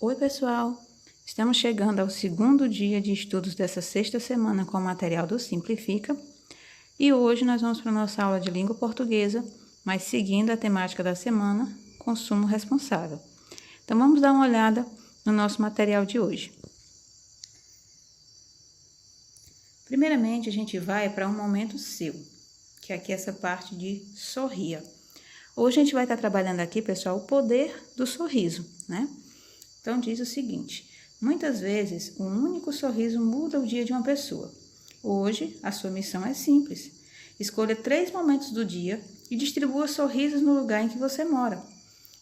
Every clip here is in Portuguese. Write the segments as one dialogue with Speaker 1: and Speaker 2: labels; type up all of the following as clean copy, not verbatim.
Speaker 1: Oi, pessoal! Estamos chegando ao segundo dia de estudos dessa sexta semana com o material do Simplifica e hoje nós vamos para a nossa aula de língua portuguesa, mas seguindo a temática da semana, consumo responsável. Então, vamos dar uma olhada no nosso material de hoje. Primeiramente, a gente vai para um momento seu, que é aqui essa parte de sorria. Hoje a gente vai estar trabalhando aqui, pessoal, o poder do sorriso, né? Então, diz o seguinte: muitas vezes, um único sorriso muda o dia de uma pessoa. Hoje, a sua missão é simples. Escolha 3 momentos do dia e distribua sorrisos no lugar em que você mora.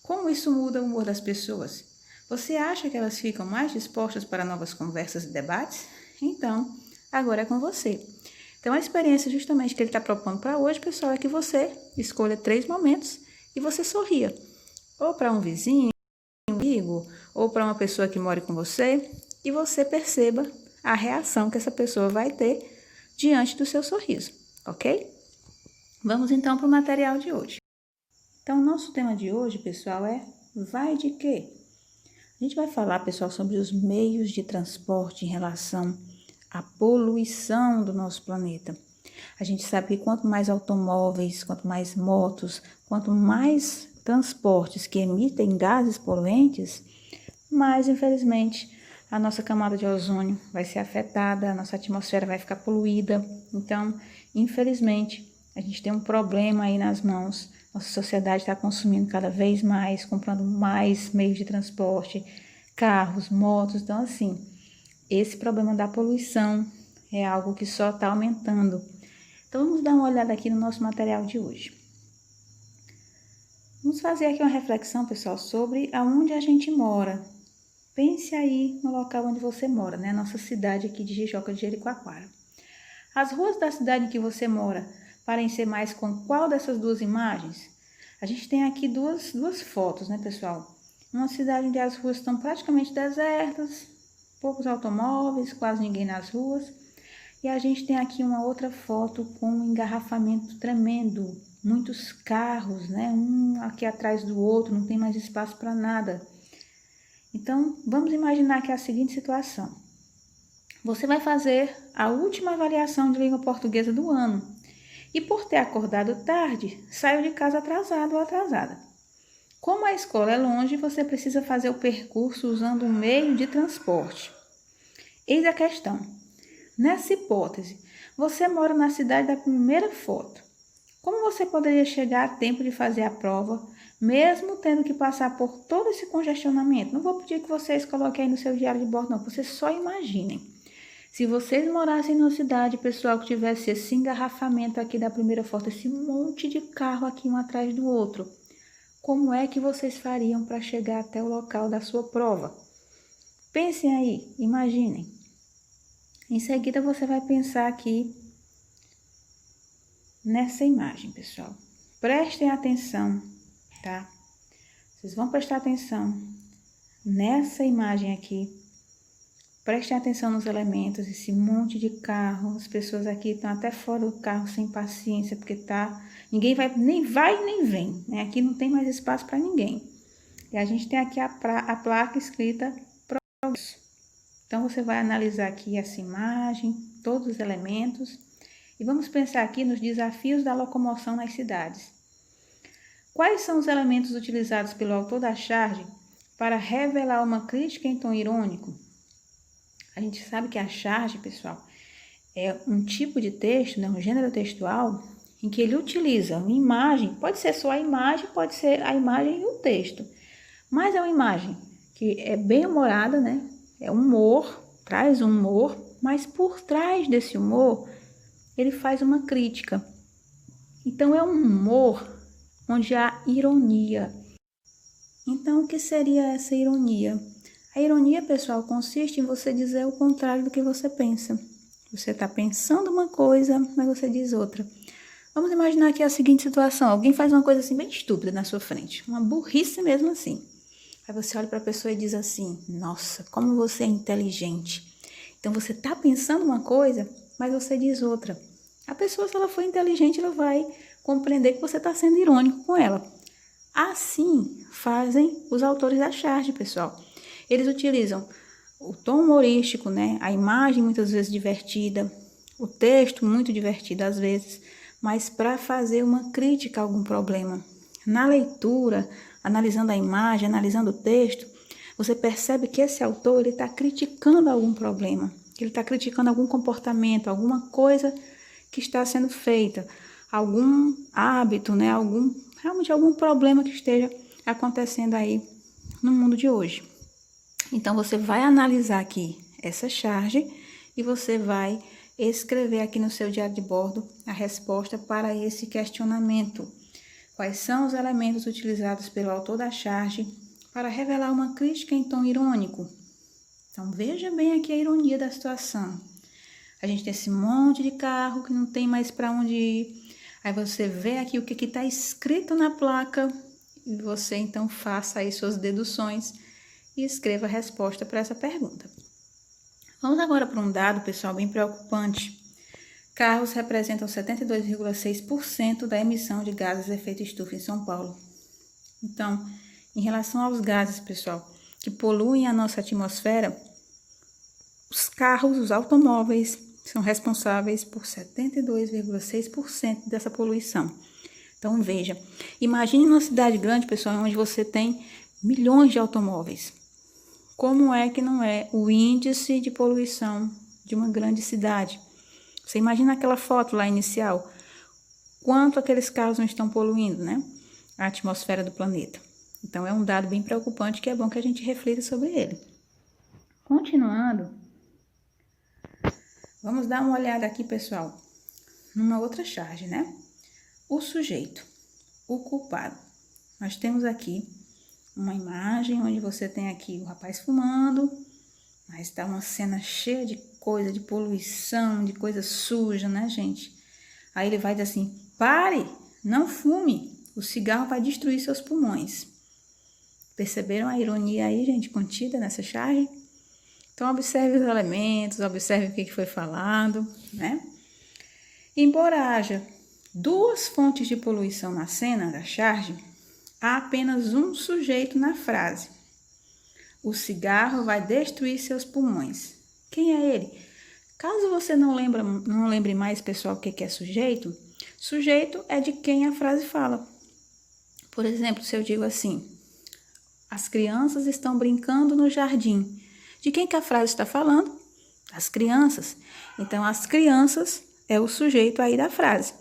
Speaker 1: Como isso muda o humor das pessoas? Você acha que elas ficam mais dispostas para novas conversas e debates? Então, agora é com você. Então, a experiência justamente que ele está propondo para hoje, pessoal, é que você escolha 3 momentos e você sorria. Ou para um vizinho, amigo, ou para uma pessoa que mora com você, e você perceba a reação que essa pessoa vai ter diante do seu sorriso, ok? Vamos então para o material de hoje. Então, o nosso tema de hoje, pessoal, é vai de quê? A gente vai falar, pessoal, sobre os meios de transporte em relação à poluição do nosso planeta. A gente sabe que quanto mais automóveis, quanto mais motos, quanto mais transportes que emitem gases poluentes, mas infelizmente a nossa camada de ozônio vai ser afetada, a nossa atmosfera vai ficar poluída. Então, infelizmente, a gente tem um problema aí nas mãos. Nossa sociedade está consumindo cada vez mais, comprando mais meios de transporte, carros, motos. Então, assim, esse problema da poluição é algo que só está aumentando. Então, vamos dar uma olhada aqui no nosso material de hoje. Vamos fazer aqui uma reflexão, pessoal, sobre aonde a gente mora. Pense aí no local onde você mora, né? Nossa cidade aqui de Jijoca de Jericoacoara. As ruas da cidade em que você mora parecem mais com qual dessas duas imagens? A gente tem aqui duas fotos, né, pessoal? Uma cidade onde as ruas estão praticamente desertas, poucos automóveis, quase ninguém nas ruas. E a gente tem aqui uma outra foto com um engarrafamento tremendo, muitos carros, né? Um aqui atrás do outro, não tem mais espaço para nada. Então, vamos imaginar que é a seguinte situação. Você vai fazer a última avaliação de língua portuguesa do ano e, por ter acordado tarde, saiu de casa atrasado ou atrasada. Como a escola é longe, você precisa fazer o percurso usando um meio de transporte. Eis a questão. Nessa hipótese, você mora na cidade da primeira foto. Como você poderia chegar a tempo de fazer a prova, mesmo tendo que passar por todo esse congestionamento? Não vou pedir que vocês coloquem aí no seu diário de bordo, não. Vocês só imaginem. Se vocês morassem numa cidade, pessoal, que tivesse esse engarrafamento aqui da primeira foto, esse monte de carro aqui um atrás do outro, como é que vocês fariam para chegar até o local da sua prova? Pensem aí, imaginem. Em seguida, você vai pensar aqui nessa imagem, pessoal. Prestem atenção, tá? Vocês vão prestar atenção nessa imagem aqui. Prestem atenção nos elementos, esse monte de carro. As pessoas aqui estão até fora do carro sem paciência, porque ninguém nem vai nem vem, né? Aqui não tem mais espaço para ninguém. E a gente tem aqui a placa escrita progresso. Então, você vai analisar aqui essa imagem, todos os elementos, e vamos pensar aqui nos desafios da locomoção nas cidades. Quais são os elementos utilizados pelo autor da charge para revelar uma crítica em tom irônico? A gente sabe que a charge, pessoal, é um tipo de texto, né, um gênero textual, em que ele utiliza uma imagem, pode ser só a imagem, pode ser a imagem e o texto, mas é uma imagem que é bem humorada, né? É humor, traz um humor, mas por trás desse humor, ele faz uma crítica. Então, é um humor onde há ironia. Então, o que seria essa ironia? A ironia, pessoal, consiste em você dizer o contrário do que você pensa. Você está pensando uma coisa, mas você diz outra. Vamos imaginar aqui a seguinte situação. Alguém faz uma coisa assim bem estúpida na sua frente. Uma burrice mesmo assim. Aí você olha para a pessoa e diz assim: nossa, como você é inteligente. Então, você está pensando uma coisa, mas você diz outra. A pessoa, se ela for inteligente, ela vai compreender que você está sendo irônico com ela. Assim fazem os autores da charge, pessoal. Eles utilizam o tom humorístico, né? A imagem muitas vezes divertida, o texto muito divertido às vezes, mas para fazer uma crítica a algum problema. Na leitura, analisando a imagem, analisando o texto, você percebe que esse autor ele está criticando algum problema, que ele está criticando algum comportamento, alguma coisa que está sendo feita, algum hábito, né? Realmente algum problema que esteja acontecendo aí no mundo de hoje. Então, você vai analisar aqui essa charge e você vai escrever aqui no seu diário de bordo a resposta para esse questionamento. Quais são os elementos utilizados pelo autor da charge para revelar uma crítica em tom irônico? Então, veja bem aqui a ironia da situação. A gente tem esse monte de carro que não tem mais para onde ir. Aí você vê aqui o que está escrito na placa e você então faça aí suas deduções e escreva a resposta para essa pergunta. Vamos agora para um dado, pessoal, bem preocupante. Carros representam 72,6% da emissão de gases de efeito estufa em São Paulo. Então, em relação aos gases, pessoal, que poluem a nossa atmosfera, os carros, os automóveis, são responsáveis por 72,6% dessa poluição. Então, veja, imagine uma cidade grande, pessoal, onde você tem milhões de automóveis. Como é que não é o índice de poluição de uma grande cidade? Você imagina aquela foto lá inicial, quanto aqueles carros não estão poluindo, né? A atmosfera do planeta. Então, é um dado bem preocupante que é bom que a gente reflita sobre ele. Continuando, vamos dar uma olhada aqui, pessoal, numa outra charge, né? O sujeito, o culpado. Nós temos aqui uma imagem onde você tem aqui o rapaz fumando, mas tá uma cena cheia de coisa, de poluição, de coisa suja, né, gente? Aí ele vai dizer assim, pare, não fume, o cigarro vai destruir seus pulmões. Perceberam a ironia aí, gente, contida nessa charge? Então, observe os elementos, observe o que foi falado, né? Embora haja duas fontes de poluição na cena da charge, há apenas um sujeito na frase. O cigarro vai destruir seus pulmões. Quem é ele? Caso você não lembre mais, pessoal, o que é sujeito, sujeito é de quem a frase fala. Por exemplo, se eu digo assim, as crianças estão brincando no jardim. De quem que a frase está falando? Das crianças. Então, as crianças é o sujeito aí da frase.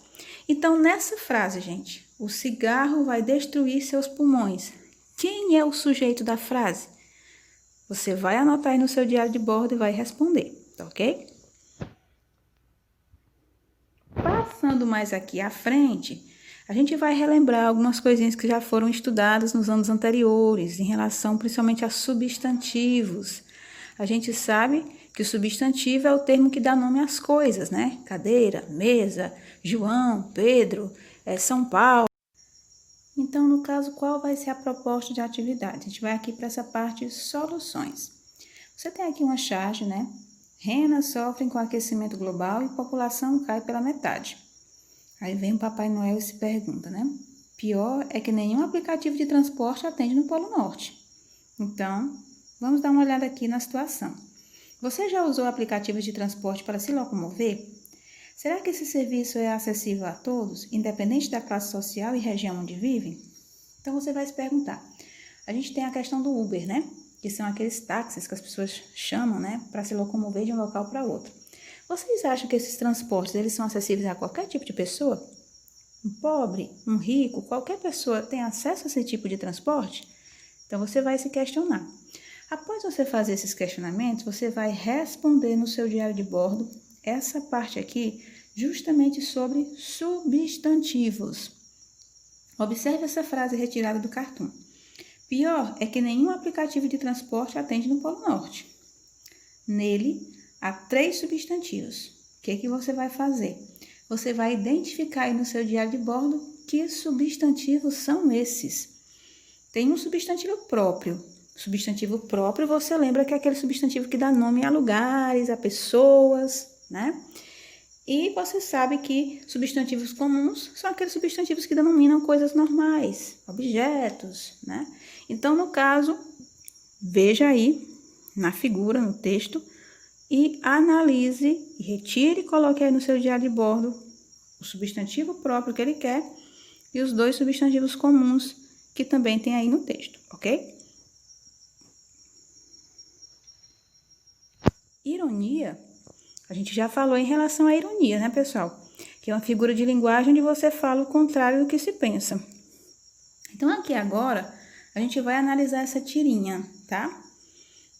Speaker 1: Então, nessa frase, gente, o cigarro vai destruir seus pulmões. Quem é o sujeito da frase? Você vai anotar aí no seu diário de bordo e vai responder, tá ok? Passando mais aqui à frente, a gente vai relembrar algumas coisinhas que já foram estudadas nos anos anteriores, em relação principalmente a substantivos. A gente sabe que o substantivo é o termo que dá nome às coisas, né? Cadeira, mesa, João, Pedro, São Paulo. Então, no caso, qual vai ser a proposta de atividade? A gente vai aqui para essa parte de soluções. Você tem aqui uma charge, né? Renas sofrem com aquecimento global e população cai pela metade. Aí vem o Papai Noel e se pergunta, né? Pior é que nenhum aplicativo de transporte atende no Polo Norte. Então, vamos dar uma olhada aqui na situação. Você já usou aplicativos de transporte para se locomover? Será que esse serviço é acessível a todos, independente da classe social e região onde vivem? Então, você vai se perguntar. A gente tem a questão do Uber, né? Que são aqueles táxis que as pessoas chamam, né? Para se locomover de um local para outro. Vocês acham que esses transportes, eles são acessíveis a qualquer tipo de pessoa? Um pobre, um rico, qualquer pessoa tem acesso a esse tipo de transporte? Então, você vai se questionar. Após você fazer esses questionamentos, você vai responder no seu diário de bordo essa parte aqui, justamente sobre substantivos. Observe essa frase retirada do cartoon. Pior é que nenhum aplicativo de transporte atende no Polo Norte. Nele, há 3 substantivos. O que você vai fazer? Você vai identificar aí no seu diário de bordo que substantivos são esses. Tem um substantivo próprio. Substantivo próprio, você lembra que é aquele substantivo que dá nome a lugares, a pessoas, né? E você sabe que substantivos comuns são aqueles substantivos que denominam coisas normais, objetos, né? Então, no caso, veja aí na figura, no texto, e analise, e retire e coloque aí no seu diário de bordo o substantivo próprio que ele quer e os 2 substantivos comuns que também tem aí no texto, ok? Ironia, a gente já falou em relação à ironia, né, pessoal? Que é uma figura de linguagem onde você fala o contrário do que se pensa. Então, aqui agora, a gente vai analisar essa tirinha, tá?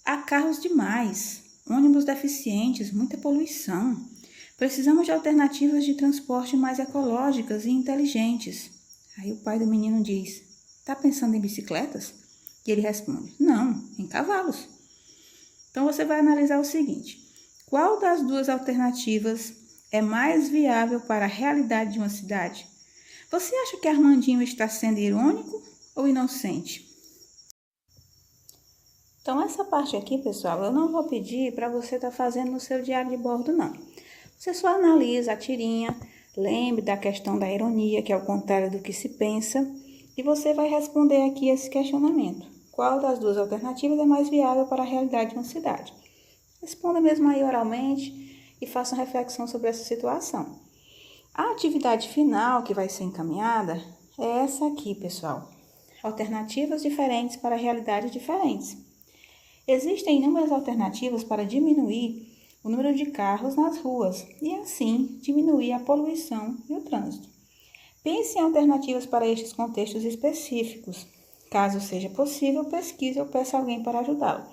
Speaker 1: Há carros demais, ônibus deficientes, muita poluição. Precisamos de alternativas de transporte mais ecológicas e inteligentes. Aí o pai do menino diz, tá pensando em bicicletas? E ele responde, não, em cavalos. Então, você vai analisar o seguinte, qual das 2 alternativas é mais viável para a realidade de uma cidade? Você acha que Armandinho está sendo irônico ou inocente? Então, essa parte aqui, pessoal, eu não vou pedir para você estar fazendo no seu diário de bordo, não. Você só analisa a tirinha, lembre da questão da ironia, que é o contrário do que se pensa, e você vai responder aqui esse questionamento. Qual das 2 alternativas é mais viável para a realidade de uma cidade? Responda mesmo aí oralmente e faça uma reflexão sobre essa situação. A atividade final que vai ser encaminhada é essa aqui, pessoal. Alternativas diferentes para realidades diferentes. Existem inúmeras alternativas para diminuir o número de carros nas ruas e, assim, diminuir a poluição e o trânsito. Pense em alternativas para estes contextos específicos. Caso seja possível, pesquise ou peça alguém para ajudá-lo.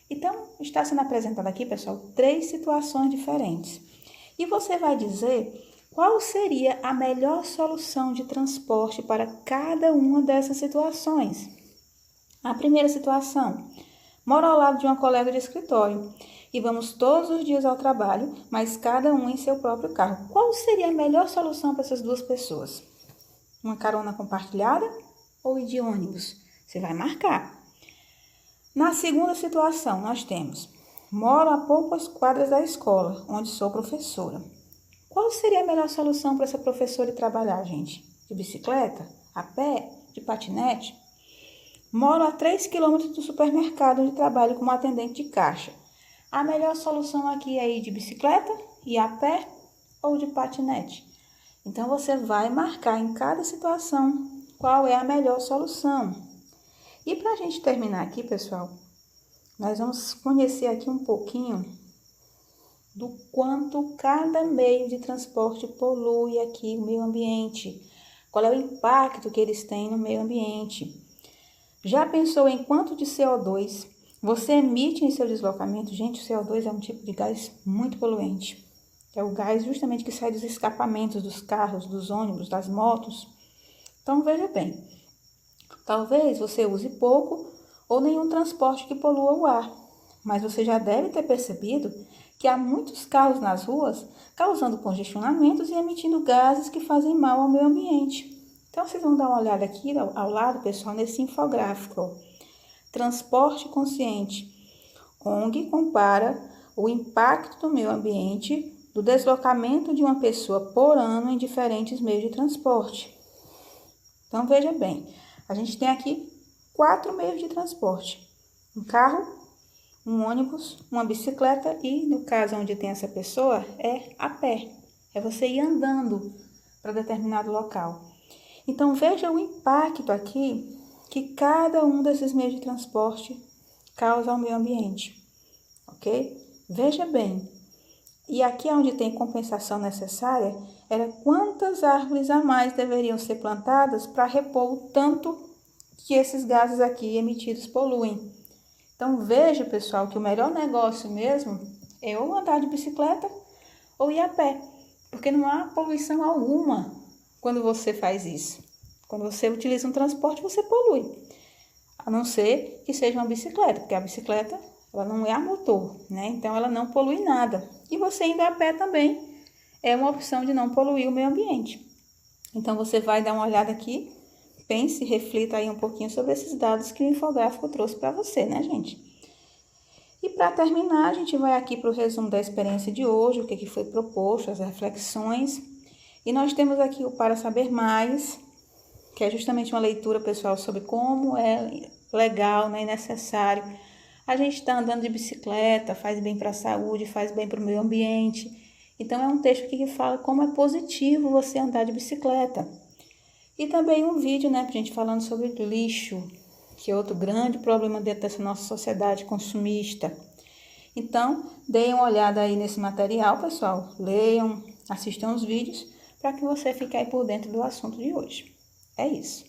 Speaker 1: Então, está sendo apresentado aqui, pessoal, 3 situações diferentes. E você vai dizer qual seria a melhor solução de transporte para cada uma dessas situações. A primeira situação, moro ao lado de uma colega de escritório e vamos todos os dias ao trabalho, mas cada um em seu próprio carro. Qual seria a melhor solução para essas 2 pessoas? Uma carona compartilhada ou ir de ônibus? Você vai marcar. Na segunda situação, nós temos, moro a poucas quadras da escola, onde sou professora. Qual seria a melhor solução para essa professora ir trabalhar, gente? De bicicleta? A pé? De patinete? Moro a 3 quilômetros do supermercado onde trabalho como atendente de caixa. A melhor solução aqui é ir de bicicleta, ir a pé ou de patinete? Então, você vai marcar em cada situação qual é a melhor solução. E para a gente terminar aqui, pessoal, nós vamos conhecer aqui um pouquinho do quanto cada meio de transporte polui aqui o meio ambiente. Qual é o impacto que eles têm no meio ambiente? Já pensou em quanto de CO2 você emite em seu deslocamento? Gente, o CO2 é um tipo de gás muito poluente. É o gás justamente que sai dos escapamentos dos carros, dos ônibus, das motos. Então, veja bem, talvez você use pouco ou nenhum transporte que polua o ar, mas você já deve ter percebido que há muitos carros nas ruas causando congestionamentos e emitindo gases que fazem mal ao meio ambiente. Então, vocês vão dar uma olhada aqui ao lado, pessoal, nesse infográfico. Ó. Transporte consciente. ONG compara o impacto do meio ambiente do deslocamento de uma pessoa por ano em diferentes meios de transporte. Então, veja bem, a gente tem aqui 4 meios de transporte. Um carro, um ônibus, uma bicicleta e, no caso onde tem essa pessoa, é a pé. É você ir andando para determinado local. Então, veja o impacto aqui que cada um desses meios de transporte causa ao meio ambiente, ok? Veja bem, e aqui onde tem compensação necessária, era quantas árvores a mais deveriam ser plantadas para repor o tanto que esses gases aqui emitidos poluem. Então, veja, pessoal, que o melhor negócio mesmo é ou andar de bicicleta ou ir a pé, porque não há poluição alguma quando você faz isso. Quando você utiliza um transporte, você polui. A não ser que seja uma bicicleta, porque a bicicleta ela não é a motor, né? Então, ela não polui nada. E você indo a pé também é uma opção de não poluir o meio ambiente. Então, você vai dar uma olhada aqui, pense, reflita aí um pouquinho sobre esses dados que o infográfico trouxe para você, né, gente? E para terminar, a gente vai aqui para o resumo da experiência de hoje, o que foi proposto, as reflexões. E nós temos aqui o Para Saber Mais, que é justamente uma leitura, pessoal, sobre como é legal, né, e necessário A gente está andando de bicicleta, faz bem para a saúde, faz bem para o meio ambiente. Então, é um texto aqui que fala como é positivo você andar de bicicleta. E também um vídeo, né, pra gente falando sobre lixo, que é outro grande problema dentro dessa nossa sociedade consumista. Então, deem uma olhada aí nesse material, pessoal. Leiam, assistam os vídeos, para que você fique aí por dentro do assunto de hoje. É isso.